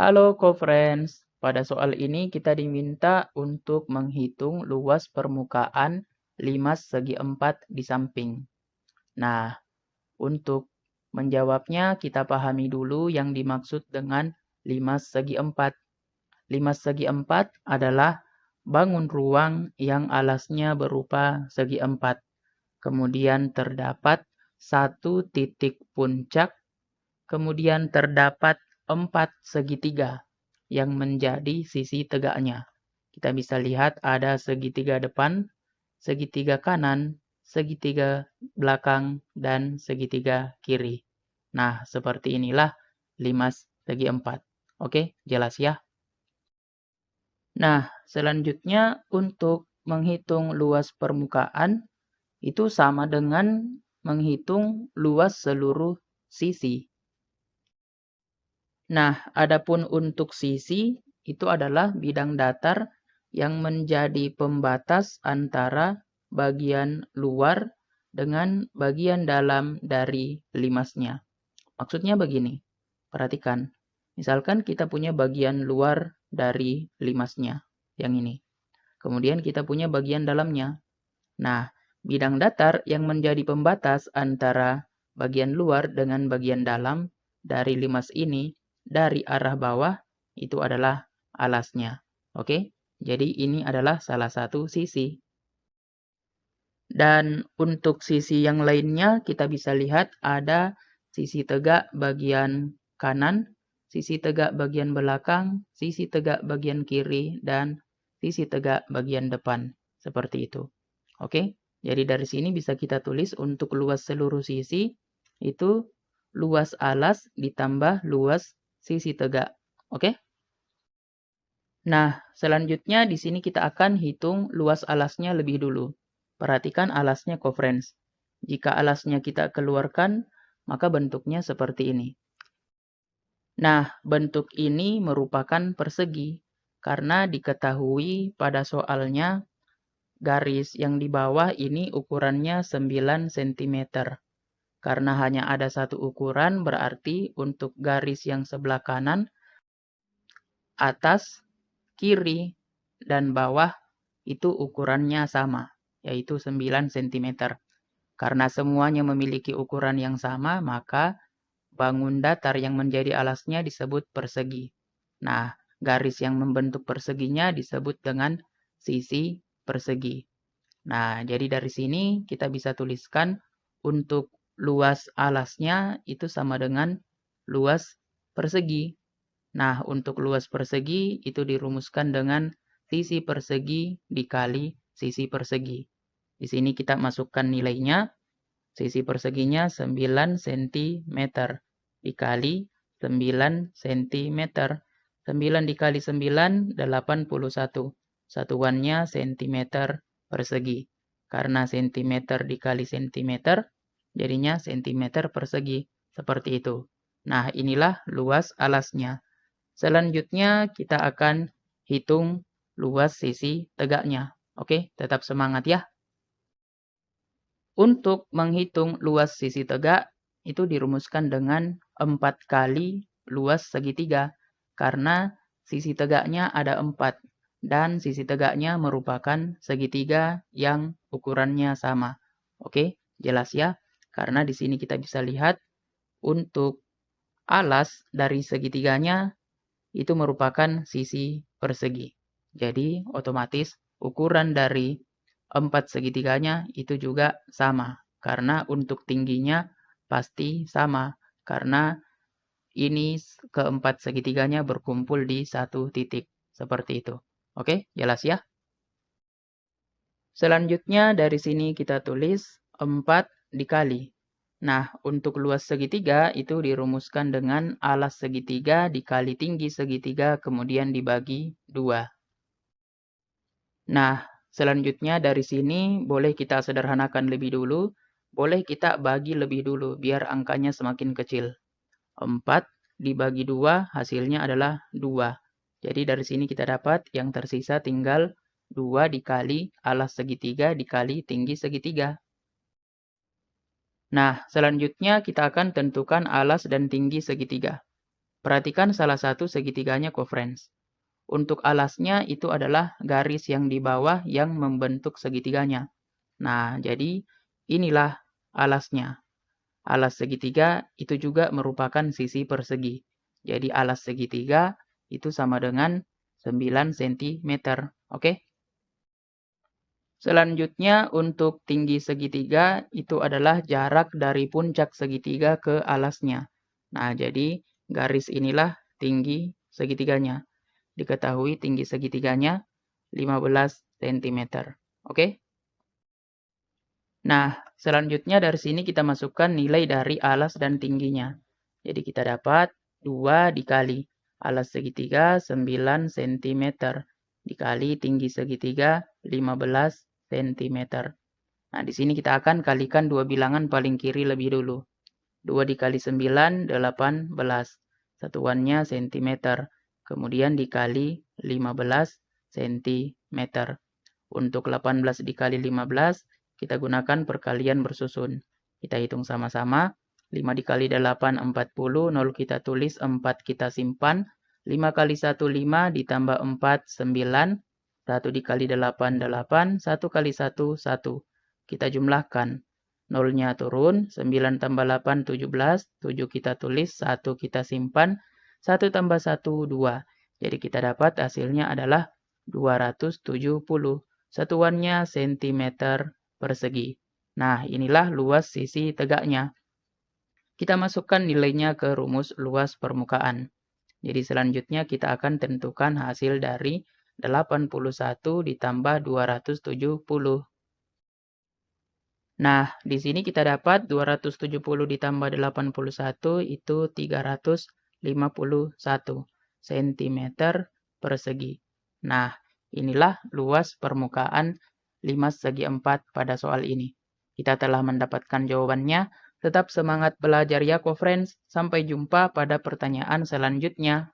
Halo co-friends, pada soal ini kita diminta untuk menghitung luas permukaan limas segi 4 di samping. Nah, untuk menjawabnya kita pahami dulu yang dimaksud dengan limas segi 4. Limas segi 4 adalah bangun ruang yang alasnya berupa segi 4. Kemudian terdapat satu titik puncak. Kemudian terdapat 4 segitiga yang menjadi sisi tegaknya. Kita bisa lihat ada segitiga depan, segitiga kanan, segitiga belakang, dan segitiga kiri. Nah, seperti inilah limas segi 4. Oke, jelas ya? Nah, selanjutnya untuk menghitung luas permukaan, itu sama dengan menghitung luas seluruh sisi. Nah, adapun untuk sisi, itu adalah bidang datar yang menjadi pembatas antara bagian luar dengan bagian dalam dari limasnya. Maksudnya begini, perhatikan. Misalkan kita punya bagian luar dari limasnya, yang ini. Kemudian kita punya bagian dalamnya. Nah, bidang datar yang menjadi pembatas antara bagian luar dengan bagian dalam dari limas ini dari arah bawah itu adalah alasnya. Oke, jadi ini adalah salah satu sisi. Dan untuk sisi yang lainnya kita bisa lihat ada sisi tegak bagian kanan, sisi tegak bagian belakang, sisi tegak bagian kiri, dan sisi tegak bagian depan. Seperti itu. Oke, jadi dari sini bisa kita tulis untuk luas seluruh sisi itu luas alas ditambah luas sisi tegak. Oke? Nah, selanjutnya di sini kita akan hitung luas alasnya lebih dulu. Perhatikan alasnya co-friends. Jika alasnya kita keluarkan, maka bentuknya seperti ini. Nah, bentuk ini merupakan persegi karena diketahui pada soalnya garis yang di bawah ini ukurannya 9 cm. Karena hanya ada satu ukuran, berarti untuk garis yang sebelah kanan, atas, kiri, dan bawah itu ukurannya sama, yaitu 9 cm. Karena semuanya memiliki ukuran yang sama, maka bangun datar yang menjadi alasnya disebut persegi. Nah, garis yang membentuk perseginya disebut dengan sisi persegi. Nah, jadi dari sini kita bisa tuliskan untuk luas alasnya itu sama dengan luas persegi. Nah, untuk luas persegi itu dirumuskan dengan sisi persegi dikali sisi persegi. Di sini kita masukkan nilainya. Sisi perseginya 9 cm dikali 9 cm. 9 dikali 9, 81. Satuannya cm persegi. Karena cm dikali cm, jadinya cm persegi. Seperti itu. Nah, inilah luas alasnya. Selanjutnya kita akan hitung luas sisi tegaknya. Oke, tetap semangat ya. Untuk menghitung luas sisi tegak, itu dirumuskan dengan 4 kali luas segitiga. Karena sisi tegaknya ada 4. Dan sisi tegaknya merupakan segitiga yang ukurannya sama. Oke, jelas ya? Karena di sini kita bisa lihat untuk alas dari segitiganya itu merupakan sisi persegi. Jadi otomatis ukuran dari 4 segitiganya itu juga sama. Karena untuk tingginya pasti sama. Karena ini keempat segitiganya berkumpul di satu titik. Seperti itu. Oke, jelas ya? Selanjutnya dari sini kita tulis 4 dikali. Nah, untuk luas segitiga itu dirumuskan dengan alas segitiga dikali tinggi segitiga kemudian dibagi 2. Nah, selanjutnya dari sini boleh kita sederhanakan lebih dulu. Boleh kita bagi lebih dulu biar angkanya semakin kecil. 4 dibagi 2 hasilnya adalah 2. Jadi dari sini kita dapat yang tersisa tinggal 2 dikali alas segitiga dikali tinggi segitiga. Nah, selanjutnya kita akan tentukan alas dan tinggi segitiga. Perhatikan salah satu segitiganya, co-friends. Untuk alasnya itu adalah garis yang di bawah yang membentuk segitiganya. Nah, jadi inilah alasnya. Alas segitiga itu juga merupakan sisi persegi. Jadi alas segitiga itu sama dengan 9 cm. Oke? Selanjutnya untuk tinggi segitiga itu adalah jarak dari puncak segitiga ke alasnya. Nah, jadi garis inilah tinggi segitiganya. Diketahui tinggi segitiganya 15 cm. Oke? Nah, selanjutnya dari sini kita masukkan nilai dari alas dan tingginya. Jadi kita dapat 2 dikali alas segitiga 9 cm dikali tinggi segitiga 15 cm. Nah, di sini kita akan kalikan dua bilangan paling kiri lebih dulu. 2 dikali 9, 18. Satuannya cm. Kemudian dikali 15 cm. Untuk 18 dikali 15, kita gunakan perkalian bersusun. Kita hitung sama-sama. 5 dikali 8, 40. 0 kita tulis, 4 kita simpan. 5 kali 1, 5. Ditambah 4, 9. 1 dikali 8, 8. 1 kali 1, 1. Kita jumlahkan. 0-nya turun. 9 tambah 8, 17. 7 kita tulis, 1 kita simpan. 1 tambah 1, 2. Jadi kita dapat hasilnya adalah 270. Satuannya cm persegi. Nah, inilah luas sisi tegaknya. Kita masukkan nilainya ke rumus luas permukaan. Jadi selanjutnya kita akan tentukan hasil dari 81 ditambah 270. Nah, di sini kita dapat 270 ditambah 81 itu 351 cm persegi. Nah, inilah luas permukaan 5 segi 4 pada soal ini. Kita telah mendapatkan jawabannya. Tetap semangat belajar ya, co-friends. Sampai jumpa pada pertanyaan selanjutnya.